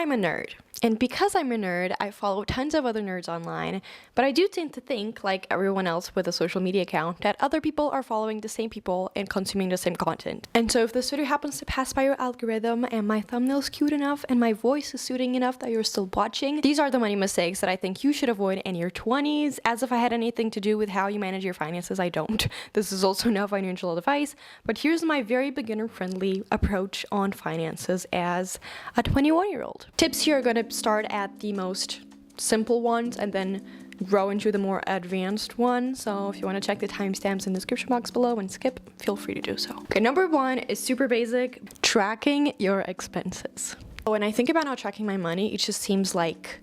I'm a nerd. And because I'm a nerd, I follow tons of other nerds online, but I do tend to think, like everyone else with a social media account, that other people are following the same people and consuming the same content. And so if this video happens to pass by your algorithm and my thumbnail's cute enough and my voice is soothing enough that you're still watching, these are the money mistakes that I think you should avoid in your 20s. As if I had anything to do with how you manage your finances, I don't. This is also no financial advice, but here's my very beginner-friendly approach on finances as a 21-year-old. Tips here are going to start at the most simple ones and then grow into the more advanced one. So if you want to check the timestamps in the description box below and skip, feel free to do so. Okay, number one is super basic, tracking your expenses. When I think about how tracking my money, it just seems like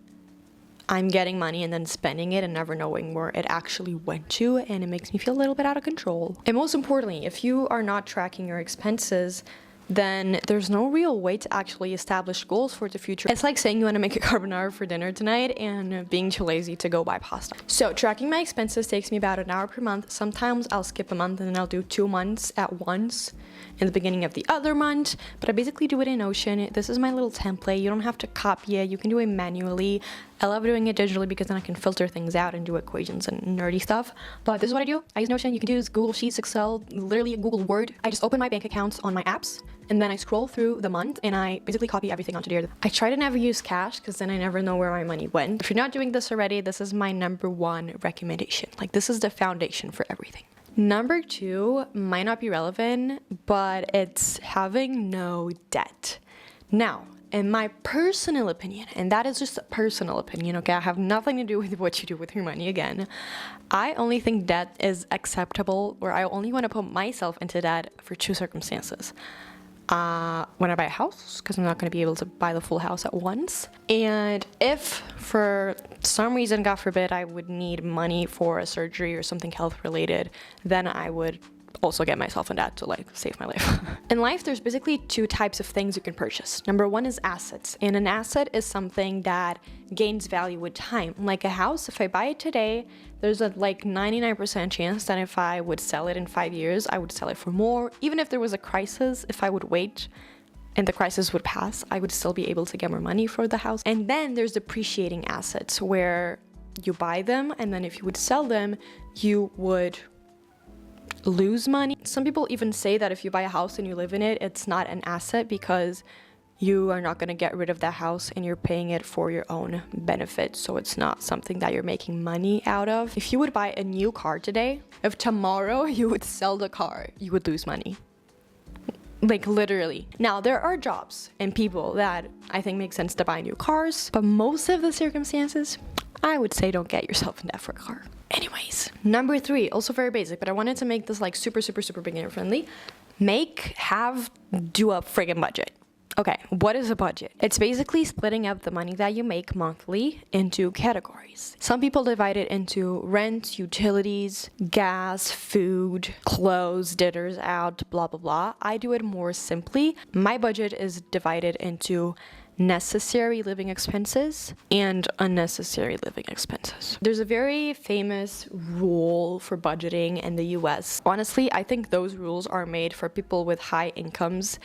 I'm getting money and then spending it and never knowing where it actually went to, and it makes me feel a little bit out of control. And most importantly, if you are not tracking your expenses, then there's no real way to actually establish goals for the future. It's like saying you want to make a carbonara for dinner tonight and being too lazy to go buy pasta. So tracking my expenses takes me about an hour per month. Sometimes I'll skip a month and then I'll do 2 months at once in the beginning of the other month, but I basically do it in Notion. This is my little template. You don't have to copy it. You can do it manually. I love doing it digitally because then I can filter things out and do equations and nerdy stuff. But this is what I do. I use Notion. You can use Google Sheets, Excel, literally Google Word. I just open my bank accounts on my apps and then I scroll through the month and I basically copy everything onto there. I try to never use cash because then I never know where my money went. If you're not doing this already, this is my number one recommendation. Like, this is the foundation for everything. Number 2 might not be relevant, but it's having no debt. Now, in my personal opinion, and that is just a personal opinion, okay, I have nothing to do with what you do with your money again, I only think debt is acceptable, or I only want to put myself into debt for 2 circumstances. When I buy a house, because I'm not going to be able to buy the full house at once. And if for some reason, God forbid, I would need money for a surgery or something health related, then I would also get myself in debt to like save my life. In life, there's basically 2 types of things you can purchase. Number 1 is assets, and an asset is something that gains value with time. Like a house, if I buy it today, there's a like 99% chance that if I would sell it in 5 years, I would sell it for more. Even if there was a crisis, if I would wait and the crisis would pass, I would still be able to get more money for the house. And then there's depreciating assets where you buy them and then if you would sell them, you would lose money. Some people even say that if you buy a house and you live in it, it's not an asset because you are not going to get rid of that house and you're paying it for your own benefit. So it's not something that you're making money out of. If you would buy a new car today, if tomorrow you would sell the car, you would lose money. Like literally. Now, there are jobs and people that I think make sense to buy new cars, but most of the circumstances, I would say don't get yourself in debt for a car. Anyways, number 3, also very basic, but I wanted to make this like super beginner friendly. Do a friggin' budget. Okay, what is a budget? It's basically splitting up the money that you make monthly into categories. Some people divide it into rent, utilities, gas, food, clothes, dinners out, blah, blah, blah. I do it more simply. My budget is divided into necessary living expenses and unnecessary living expenses. There's a very famous rule for budgeting in the US. Honestly, I think those rules are made for people with high incomes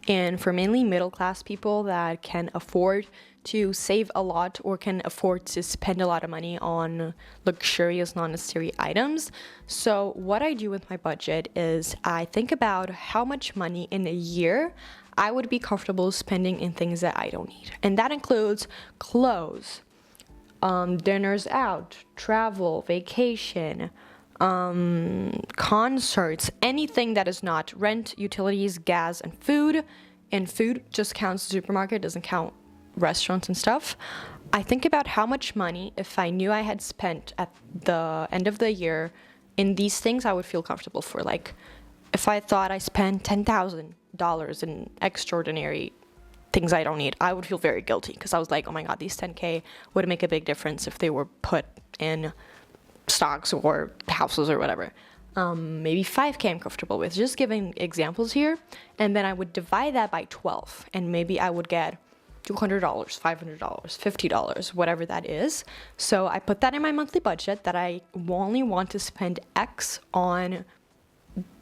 and for mainly middle class people that can afford to save a lot or can afford to spend a lot of money on luxurious non-necessary items. So what I do with my budget is I think about how much money in a year I would be comfortable spending in things that I don't need. And that includes clothes, dinners out, travel, vacation, concerts, anything that is not rent, utilities, gas, and food. And food just counts supermarket, doesn't count restaurants and stuff. I think about how much money, if I knew I had spent at the end of the year in these things, I would feel comfortable for. Like, if I thought I spent $10,000 in extraordinary things I don't need, I would feel very guilty because I was like, oh my God, these 10K would make a big difference if they were put in stocks or houses or whatever. Maybe 5K I'm comfortable with, just giving examples here. And then I would divide that by 12 and maybe I would get $200, $500, $50, whatever that is. So I put that in my monthly budget that I only want to spend X on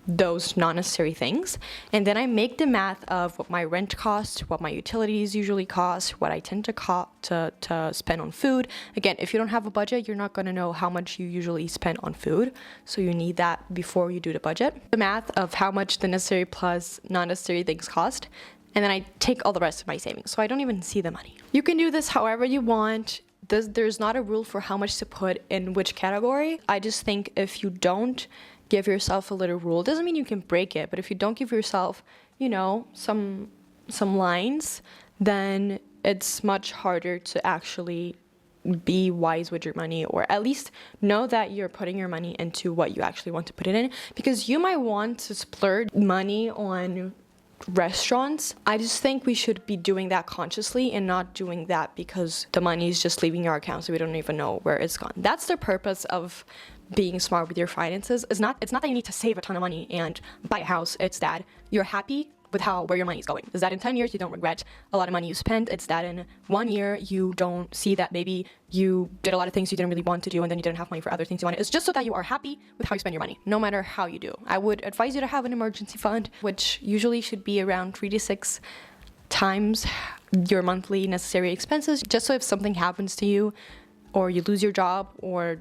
those non-necessary things, and then I make the math of what my rent costs, what my utilities usually cost, what I tend to spend on food. Again, if you don't have a budget, you're not going to know how much you usually spend on food, so you need that before you do the budget. The math of how much the necessary plus non-necessary things cost, and then I take all the rest of my savings, so I don't even see the money. You can do this however you want. There's not a rule for how much to put in which category. I just think if you don't give yourself a little rule, doesn't mean you can break it, but if you don't give yourself, some lines, then it's much harder to actually be wise with your money, or at least know that you're putting your money into what you actually want to put it in, because you might want to splurge money on restaurants. I just think we should be doing that consciously and not doing that because the money is just leaving our account so we don't even know where it's gone. That's the purpose of being smart with your finances. It's not that you need to save a ton of money and buy a house. It's that you're happy with where your money is going. Is that in 10 years you don't regret a lot of money you spent? It's that in 1 year you don't see that maybe you did a lot of things you didn't really want to do and then you didn't have money for other things you wanted. It's just so that you are happy with how you spend your money, no matter how you do. I would advise you to have an emergency fund, which usually should be around 3 to 6 times your monthly necessary expenses, just so if something happens to you, or you lose your job, or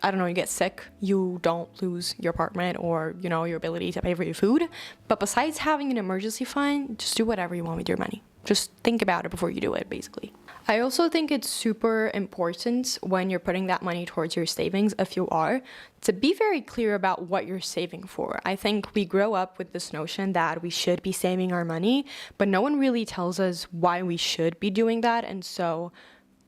I don't know, you get sick, you don't lose your apartment or, your ability to pay for your food. But besides having an emergency fund, just do whatever you want with your money. Just think about it before you do it, basically. I also think it's super important when you're putting that money towards your savings, if you are, to be very clear about what you're saving for. I think we grow up with this notion that we should be saving our money, but no one really tells us why we should be doing that. And so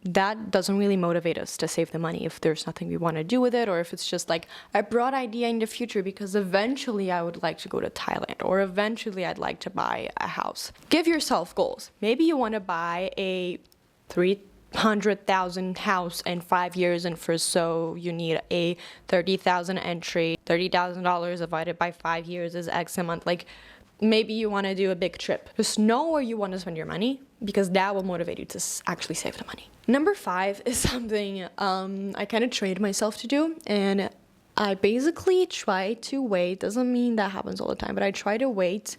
that doesn't really motivate us to save the money if there's nothing we want to do with it, or if it's just like a broad idea in the future because eventually I would like to go to Thailand, or eventually I'd like to buy a house. Give yourself goals. Maybe you want to buy a 300,000 house in 5 years, and for so you need a 30,000 entry. $30,000 divided by 5 years is X a month. Maybe you want to do a big trip. Just know where you want to spend your money, because that will motivate you to actually save the money. Number 5 is something I kind of trained myself to do, and I basically try to wait. Doesn't mean that happens all the time, but I try to wait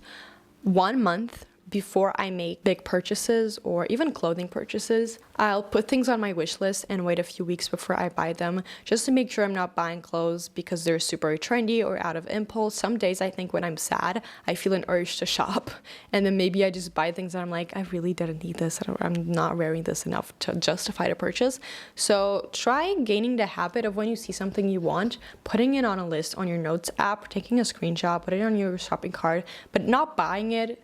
1 month before I make big purchases or even clothing purchases. I'll put things on my wish list and wait a few weeks before I buy them, just to make sure I'm not buying clothes because they're super trendy or out of impulse. Some days I think when I'm sad, I feel an urge to shop, and then maybe I just buy things that I'm like, I really didn't need this, I'm not wearing this enough to justify the purchase. So try gaining the habit of when you see something you want, putting it on a list on your notes app, taking a screenshot, put it on your shopping cart, but not buying it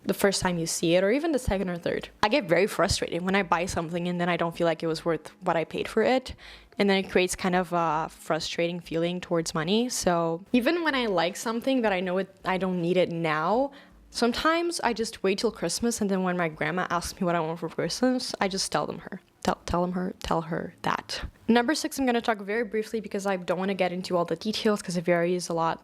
the first time you see it, or even the second or third. I get very frustrated when I buy something and then I don't feel like it was worth what I paid for it. And then it creates kind of a frustrating feeling towards money. So even when I like something that I know I don't need it now, sometimes I just wait till Christmas, and then when my grandma asks me what I want for Christmas, I just tell her that. Number 6, I'm going to talk very briefly because I don't want to get into all the details because it varies a lot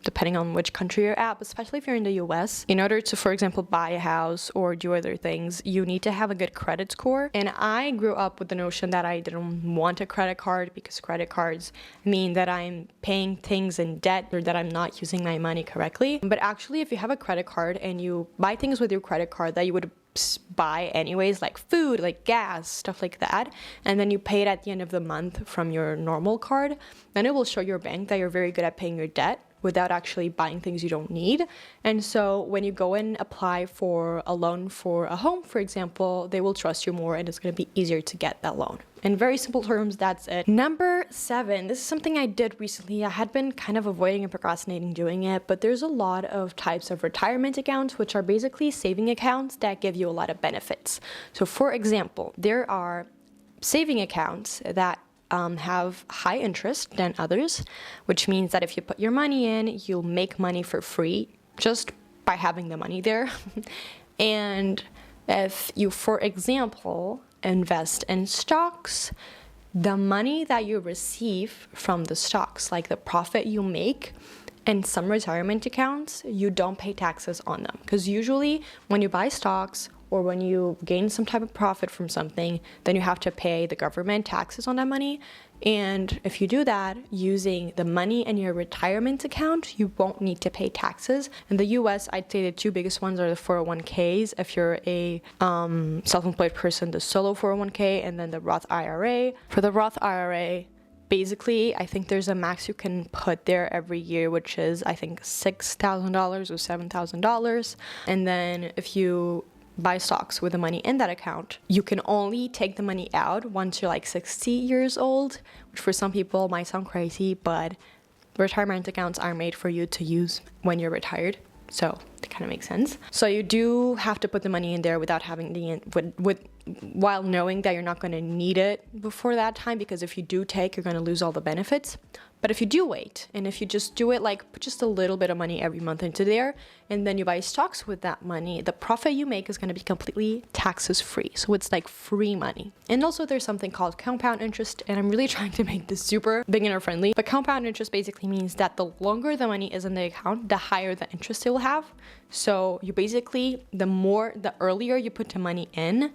depending on which country you're at, especially if you're in the US. In order to, for example, buy a house or do other things, you need to have a good credit score. And I grew up with the notion that I didn't want a credit card because credit cards mean that I'm paying things in debt or that I'm not using my money correctly. But actually, if you have a credit card and you buy things with your credit card that you would buy anyways, like food, like gas, stuff like that, and then you pay it at the end of the month from your normal card, then it will show your bank that you're very good at paying your debt without actually buying things you don't need. And so when you go and apply for a loan for a home, for example, they will trust you more and it's going to be easier to get that loan. In very simple terms, that's it. Number 7, this is something I did recently. I had been kind of avoiding and procrastinating doing it, but there's a lot of types of retirement accounts, which are basically saving accounts that give you a lot of benefits. So for example, there are saving accounts that have high interest than others, which means that if you put your money in, you'll make money for free just by having the money there. And if you, for example, invest in stocks, the money that you receive from the stocks, like the profit you make, in some retirement accounts, you don't pay taxes on them. Because usually when you buy stocks or when you gain some type of profit from something, then you have to pay the government taxes on that money. And if you do that using the money in your retirement account, you won't need to pay taxes. In the US, I'd say the two biggest ones are the 401ks. If you're a self-employed person, the solo 401k, and then the Roth IRA. For the Roth IRA, basically, I think there's a max you can put there every year, which is, I think, $6,000 or $7,000. And then if you buy stocks with the money in that account, you can only take the money out once you're like 60 years old, which for some people might sound crazy, but retirement accounts are made for you to use when you're retired. So it kind of makes sense. So you do have to put the money in there without having while knowing that you're not going to need it before that time, because if you do take, you're going to lose all the benefits. But if you do wait, and if you just do it, like put just a little bit of money every month into there, and then you buy stocks with that money, the profit you make is going to be completely taxes free. So it's like free money. And also there's something called compound interest, and I'm really trying to make this super beginner friendly. But compound interest basically means that the longer the money is in the account, the higher the interest it will have. So you basically, the earlier you put the money in,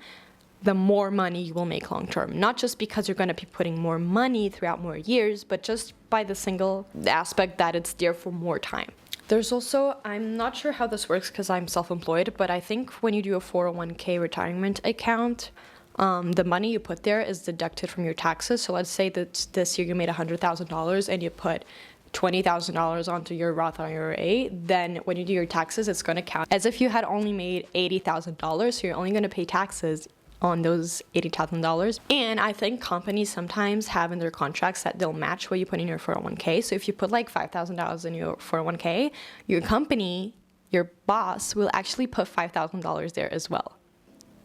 the more money you will make long term. Not just because you're going to be putting more money throughout more years, but just by the single aspect that it's there for more time. There's also, I'm not sure how this works because I'm self-employed, but I think when you do a 401k retirement account, the money you put there is deducted from your taxes. So let's say that this year you made $100,000 and you put $20,000 onto your Roth IRA, then when you do your taxes, it's going to count as if you had only made $80,000. So you're only going to pay taxes on those $80,000. And I think companies sometimes have in their contracts that they'll match what you put in your 401k. So if you put like $5,000 in your 401k, your company, your boss will actually put $5,000 there as well.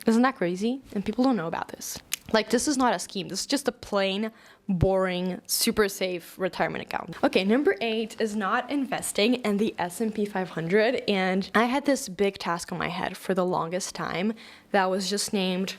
Isn't that crazy? And people don't know about this. Like, this is not a scheme. This is just a plain, boring, super safe retirement account. Okay, number 8 is not investing in the S&P 500. And I had this big task on my head for the longest time that was just named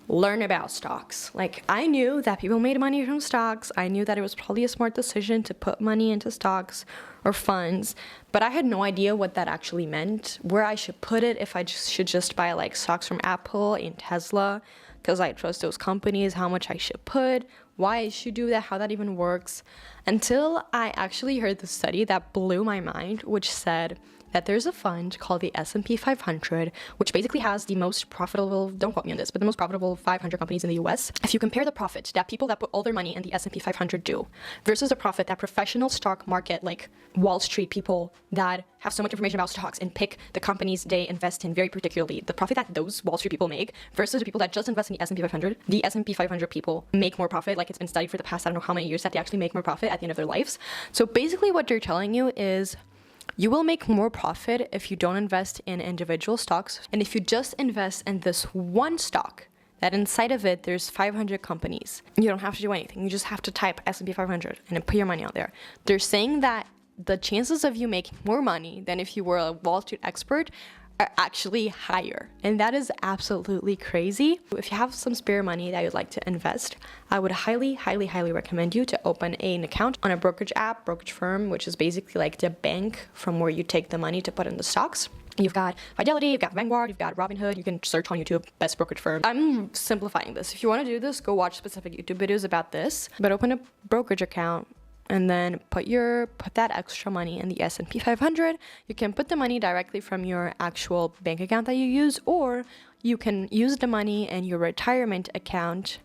learn about stocks. Like, I knew that people made money from stocks. I knew that it was probably a smart decision to put money into stocks or funds, but I had no idea what that actually meant, where I should put it, if I should just buy like stocks from Apple and Tesla, because I trust those companies, how much I should put, why I should do that, how that even works, until I actually heard the study that blew my mind, which said that there's a fund called the S&P 500, which basically has the most profitable, don't quote me on this, but the most profitable 500 companies in the US. If you compare the profit that people that put all their money in the S&P 500 do versus the profit that professional stock market, like Wall Street people that have so much information about stocks and pick the companies they invest in very particularly, the profit that those Wall Street people make versus the people that just invest in the S&P 500, the S&P 500 people make more profit. Like, it's been studied for the past, I don't know how many years, that they actually make more profit at the end of their lives. So basically what they're telling you is you will make more profit if you don't invest in individual stocks. And if you just invest in this one stock, that inside of it, there's 500 companies. You don't have to do anything. You just have to type S&P 500 and then put your money out there. They're saying that the chances of you making more money than if you were a Wall Street expert are actually higher. And that is absolutely crazy. If you have some spare money that you'd like to invest, I would highly, highly, highly recommend you to open an account on a brokerage app, brokerage firm, which is basically like the bank from where you take the money to put in the stocks. You've got Fidelity, you've got Vanguard, you've got Robinhood. You can search on YouTube, best brokerage firm. I'm simplifying this. If you want to do this, go watch specific YouTube videos about this. But open a brokerage account and then put that extra money in the S&P 500. You can put the money directly from your actual bank account that you use, or you can use the money in your retirement account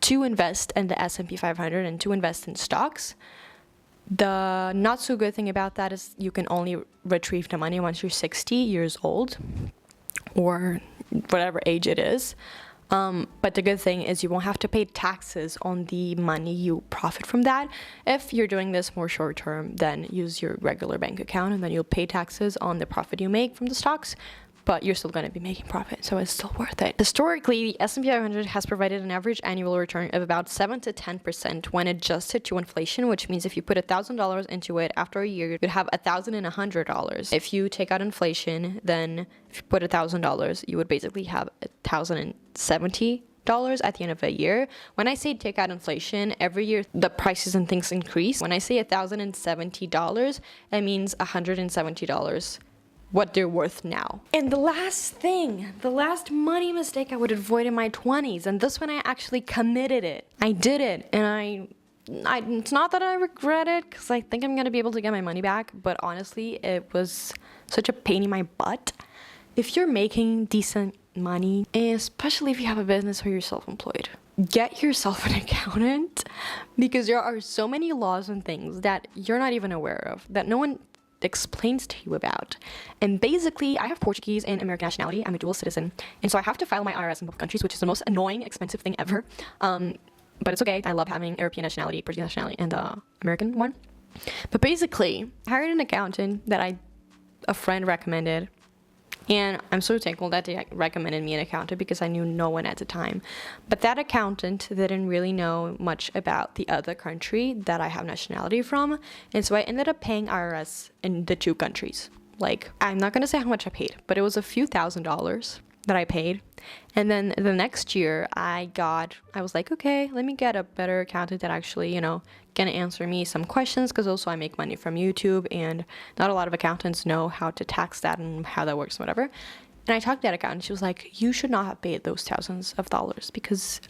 to invest in the S&P 500 and to invest in stocks. The not so good thing about that is you can only retrieve the money once you're 60 years old or whatever age it is. But the good thing is you won't have to pay taxes on the money you profit from that. If you're doing this more short term, then use your regular bank account and then you'll pay taxes on the profit you make from the stocks, but you're still going to be making profit, so it's still worth it. Historically, the S&P 500 has provided an average annual return of about 7 to 10% when adjusted to inflation, which means if you put $1,000 into it, after a year, you'd have $1,100. If you take out inflation, then if you put $1,000, you would basically have $1,070 at the end of a year. When I say take out inflation, every year the prices and things increase. When I say $1,070, that means $170 what they're worth now. And the last money mistake I would avoid in my 20s, and this one I actually committed it. I did it, and it's not that I regret it, because I think I'm going to be able to get my money back, but honestly, it was such a pain in my butt. If you're making decent money, especially if you have a business or you're self-employed, get yourself an accountant, because there are so many laws and things that you're not even aware of, that no one explains to you about. And basically, I have Portuguese and American nationality. I'm a dual citizen, and so I have to file my IRS in both countries, which is the most annoying, expensive thing ever. But it's okay. I love having European nationality, Portuguese nationality, and the American one. But basically, I hired an accountant that a friend recommended. And I'm so thankful that they recommended me an accountant, because I knew no one at the time. But that accountant didn't really know much about the other country that I have nationality from. And so I ended up paying IRS in the two countries. Like, I'm not going to say how much I paid, but it was a few $1,000s that I paid. And then the next year I was like, okay, let me get a better accountant that actually, can answer me some questions, because also I make money from YouTube, and not a lot of accountants know how to tax that and how that works, whatever. And I talked to that accountant. She was like, you should not have paid those thousands of dollars, because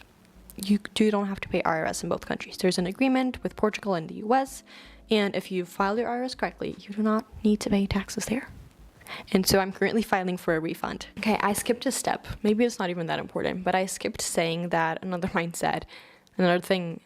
you don't have to pay IRS in both countries. There's an agreement with Portugal and the US, and if you file your IRS correctly, you do not need to pay taxes there. And so I'm currently filing for a refund. Okay, I skipped a step. Maybe it's not even that important, but I skipped saying that another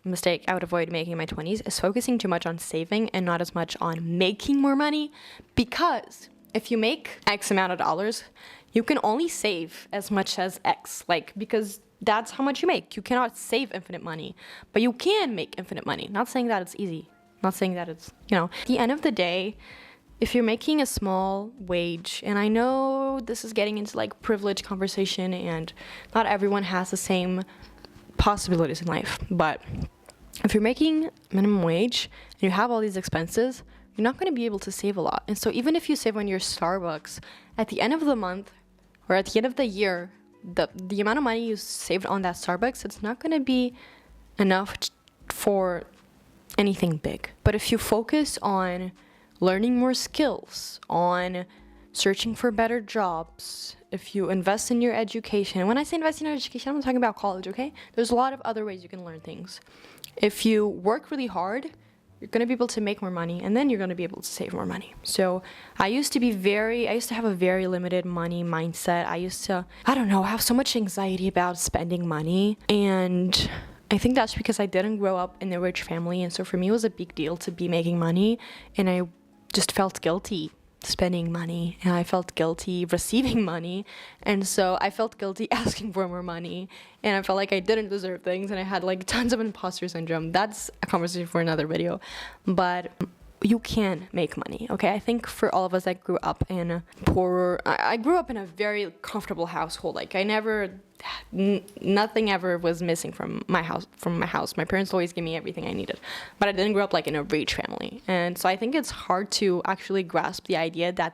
mistake I would avoid making in my 20s is focusing too much on saving and not as much on making more money. Because if you make X amount of dollars, you can only save as much as X. Because that's how much you make. You cannot save infinite money, but you can make infinite money. Not saying that it's easy. Not saying that it's, at the end of the day, if you're making a small wage, and I know this is getting into privilege conversation, and not everyone has the same possibilities in life, but if you're making minimum wage and you have all these expenses, you're not going to be able to save a lot. And so even if you save on your Starbucks, at the end of the month or at the end of the year, the amount of money you saved on that Starbucks, it's not going to be enough for anything big. But if you focus on learning more skills, on searching for better jobs, if you invest in your education, and when I say invest in your education, I'm not talking about college, okay? There's a lot of other ways you can learn things. If you work really hard, you're going to be able to make more money, and then you're going to be able to save more money. So I used to have a very limited money mindset. I used to, have so much anxiety about spending money, and I think that's because I didn't grow up in a rich family, and so for me it was a big deal to be making money, and I just felt guilty spending money, and I felt guilty receiving money, and so I felt guilty asking for more money, and I felt like I didn't deserve things, and I had tons of imposter syndrome. That's a conversation for another video, but you can make money, okay? I think for all of us that grew up in I grew up in a very comfortable household. Nothing ever was missing from my house. My parents always gave me everything I needed, but I didn't grow up in a rich family. And so I think it's hard to actually grasp the idea that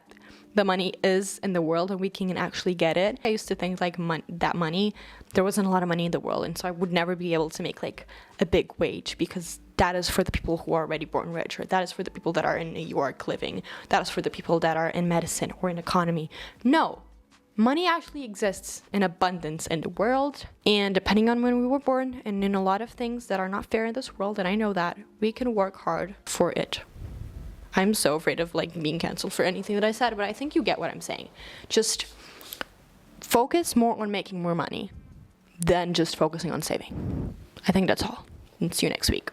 the money is in the world and we can actually get it. I used to think there wasn't a lot of money in the world, and so I would never be able to make a big wage, because that is for the people who are already born rich, or that is for the people that are in New York living, that is for the people that are in medicine or in economy. No, money actually exists in abundance in the world, and depending on when we were born, and in a lot of things that are not fair in this world, and I know that, we can work hard for it. I'm so afraid of being canceled for anything that I said, but I think you get what I'm saying. Just focus more on making more money than just focusing on saving. I think that's all. And see you next week.